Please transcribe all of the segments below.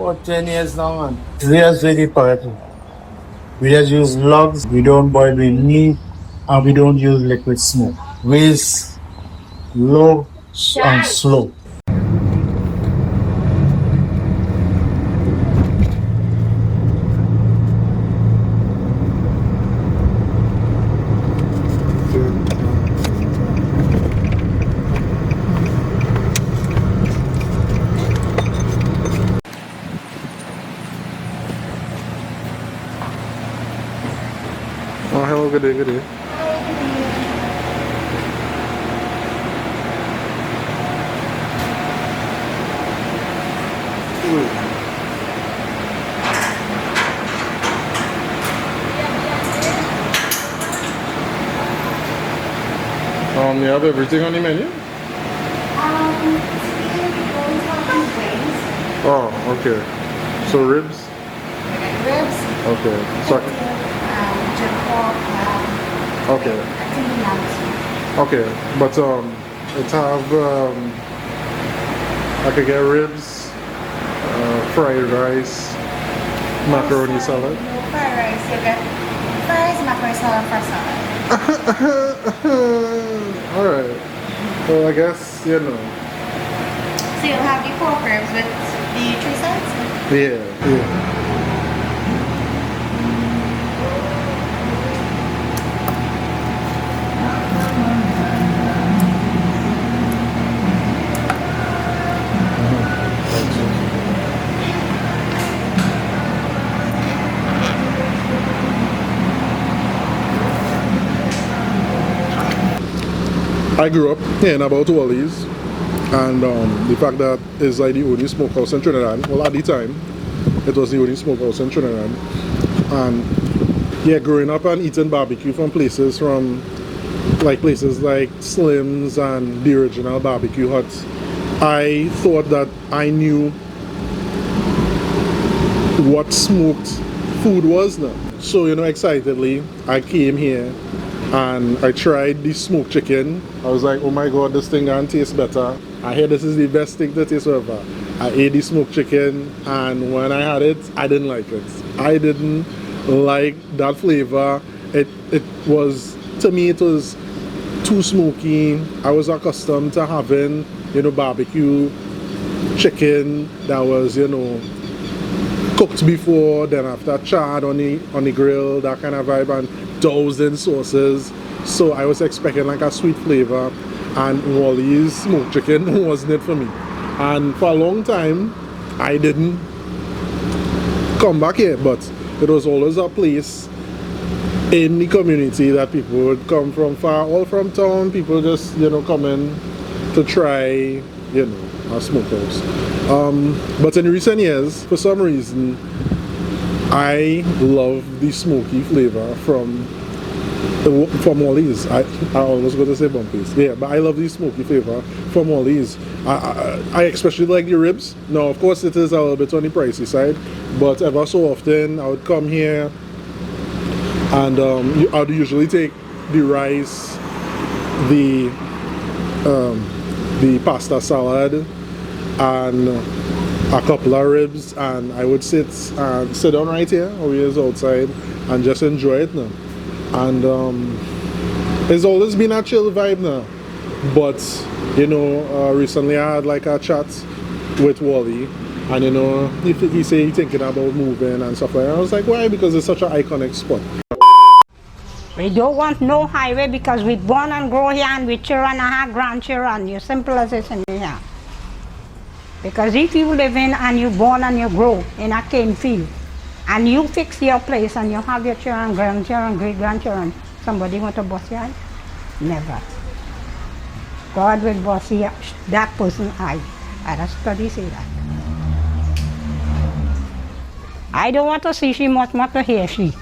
about 10 years now, man. We just very powerful. We just use logs, we don't boil with meat, and we don't use liquid smoke. We is low and slow. Oh, hello, good day, good day. You have everything on the menu? Today we don't have wings. Oh, okay. So ribs? Ribs. Okay. So, Jerk pork. okay. I think lamb. Okay. But it have I could get ribs, fried rice, macaroni salad. No fried rice. You get fries, macaroni salad, for salad. Alright. Well, I guess, you know. So you'll have the pork ribs with the 3 sides? Yeah. I grew up hearing about Wally's, and the fact that it's like the only smokehouse in Trinidad. Well, at the time, it was the only smokehouse in Trinidad. And yeah, growing up and eating barbecue from places like Slim's and the original barbecue huts, I thought that I knew what smoked food was now. So, you know, excitedly, I came here and I tried the smoked chicken. I was like, oh my god, this thing gonna taste better. I hear this is the best thing to taste ever. I ate the smoked chicken, and when I had it, I didn't like it. I didn't like that flavor. It was, to me, it was too smoky. I was accustomed to having, you know, barbecue chicken that was, you know, cooked before, then after charred on the grill, that kind of vibe, and doused in sauces. So I was expecting like a sweet flavor, and Wally's smoked chicken wasn't it for me. And for a long time I didn't come back here, but it was always a place in the community that people would come from far, all from town, people just, you know, coming to try, you know, a smokehouse. But in recent years, for some reason, I love the smoky flavor from Wally's. I almost going to say Bumpy's. Yeah, but I love the smoky flavor from Wally's. I especially like the ribs. Now, of course, it is a little bit on the pricey side, but ever so often I would come here and I would usually take the rice, the pasta salad, and a couple of ribs, and I would sit down right here, or is outside, and just enjoy it now. And it's always been a chill vibe now. But you know, recently I had like a chat with Wally, and you know, he said he's thinking about moving and stuff like that. I was like, why? Because it's such an iconic spot. We don't want no highway because we born and grow here, and we children and have grandchildren. You simple as it's in here. Because if you live in and you born and you grow in a cane field, and you fix your place and you have your children, grandchildren, great-grandchildren, somebody want to boss you? Never. God will boss you, that person I. And a study say that. I don't want to see she, much more to hear she.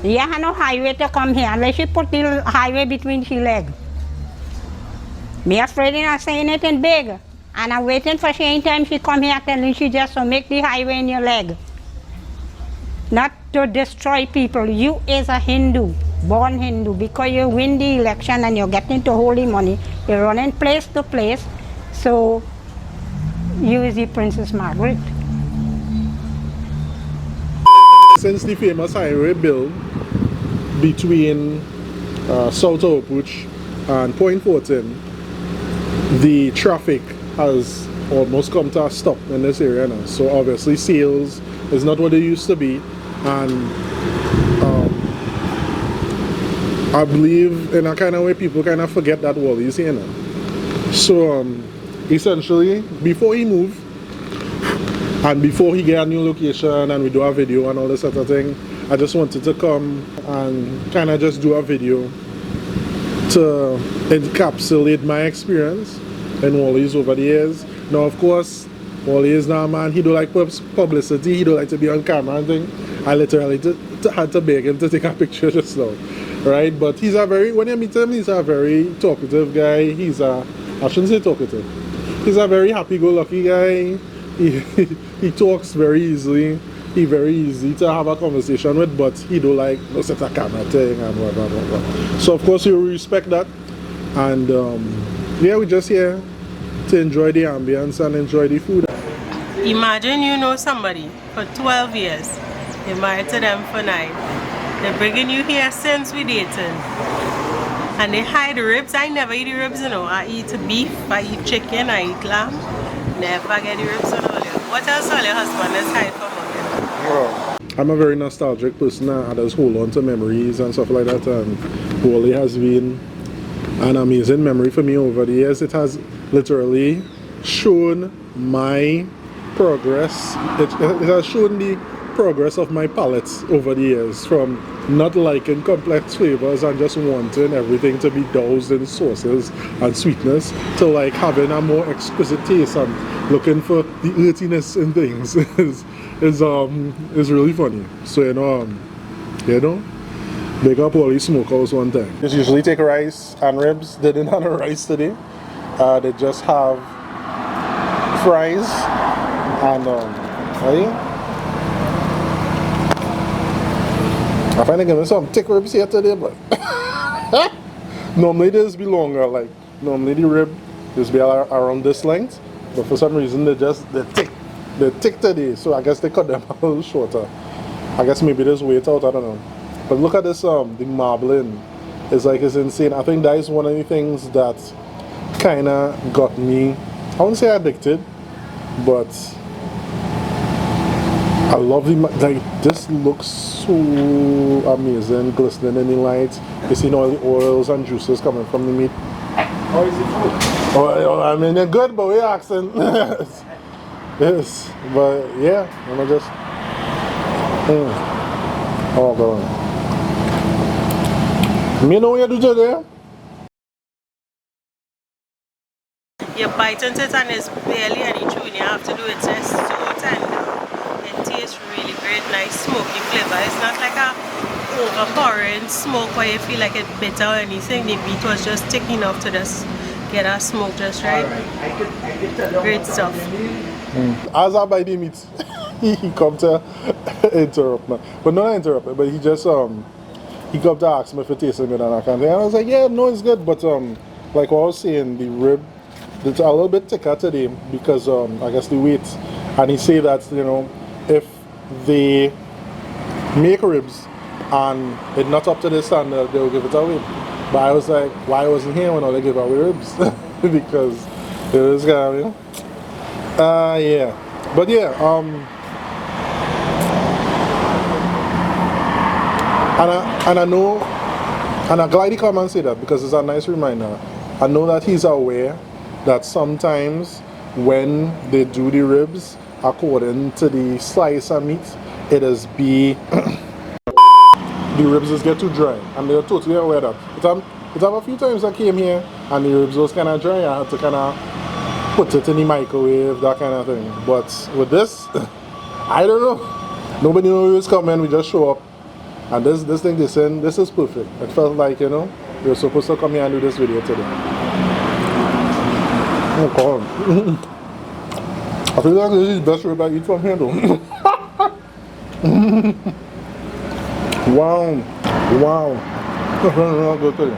Yeah, no highway to come here unless she put the highway between she legs. Me afraid of not saying anything big. And I'm waiting for she anytime she come here telling she just to make the highway in your leg. Not to destroy people. You is a Hindu, born Hindu, because you win the election and you're getting to holy money. You're running place to place. So use the Princess Margaret. Since the famous highway built between South Opuch and Point 14, the traffic has almost come to a stop in this area now. So obviously sales is not what it used to be, and I believe in a kind of way people kind of forget that Wally is here now. So essentially, before he moved and before he get a new location and we do a video and all this sort of thing, I just wanted to come and kind of just do a video to encapsulate my experience in Wally's over the years. Now of course, Wally is now a man, he don't like publicity, he don't like to be on camera and thing. I literally had to beg him to take a picture just now, right? But he's a very, when you meet him, he's a very talkative guy. He's a, I shouldn't say talkative, he's a very happy-go-lucky guy. He talks very easily. He's very easy to have a conversation with, but he don't like no set a camera thing and blah, blah, blah, blah. So of course we respect that, and yeah, we're just here to enjoy the ambience and enjoy the food. Imagine you know somebody for 12 years, you're married to them for 9. They're bringing you here since we dating, and they hide the ribs. I never eat the ribs, you know. I eat beef, I eat chicken, I eat lamb. Never get the ribs on all you. What else all your husband is hide from you? I'm a very nostalgic person. I just hold on to memories and stuff like that, and Wally has been an amazing memory for me over the years. It has literally shown my progress. It has shown the progress of my palate over the years, from not liking complex flavors and just wanting everything to be doused in sauces and sweetness, to like having a more exquisite taste and looking for the earthiness in things is really funny. So you know, big up Wally Smokehouse one time. Just usually take rice and ribs. They didn't have a rice today. They just have fries and I find they give me some thick ribs here today, but normally this be longer. Like normally the rib just be around this length, but for some reason they're thick today. So I guess they cut them a little shorter. I guess maybe there's weight out, I don't know. But look at this, the marbling. It's like, it's insane. I think that is one of the things that kind of got me, I wouldn't say addicted, but I love the, like, this looks so amazing, glistening in the light. You see all the oils and juices coming from the meat. How is it food? Oh, I mean, they're good, but we're asking. Yes, but yeah, I'm gonna just. Oh, God. You know what you do today? You bite into it and it's barely any chewing. You have to do it. It's so tender. It tastes really great, nice smoky flavor. It's not like a overpowering smoke where you feel like it's bitter or anything. The meat was just thick enough to just get that smoke just right. Great stuff. As I buy the meat, he come to interrupt me. But not interrupt me, but he just he come to ask me if it tastes good and I can't. And I was like, yeah, no, it's good, but like what I was saying, the rib, it's a little bit thicker today because I guess the weight. And he say that, you know, if they make ribs and it's not up to the standard, they'll give it away. But I was like, why wasn't here when they give away ribs? Because it was kind of, you know. Yeah, but yeah, and I know, and I'm glad he come and say that because it's a nice reminder. I know that he's aware that sometimes when they do the ribs according to the slice of meat, it is the ribs just get too dry, and they're totally aware of that. It have a few times I came here and the ribs was kind of dry. I had to kind of put it in the microwave, that kind of thing. But with this, I don't know. Nobody knew who's coming. We just show up, and this thing they send, this is perfect. It felt like, you know, we were supposed to come here and do this video today. Oh God. I feel like this is the best rib I eat from here though. Wow. Wow. Good today.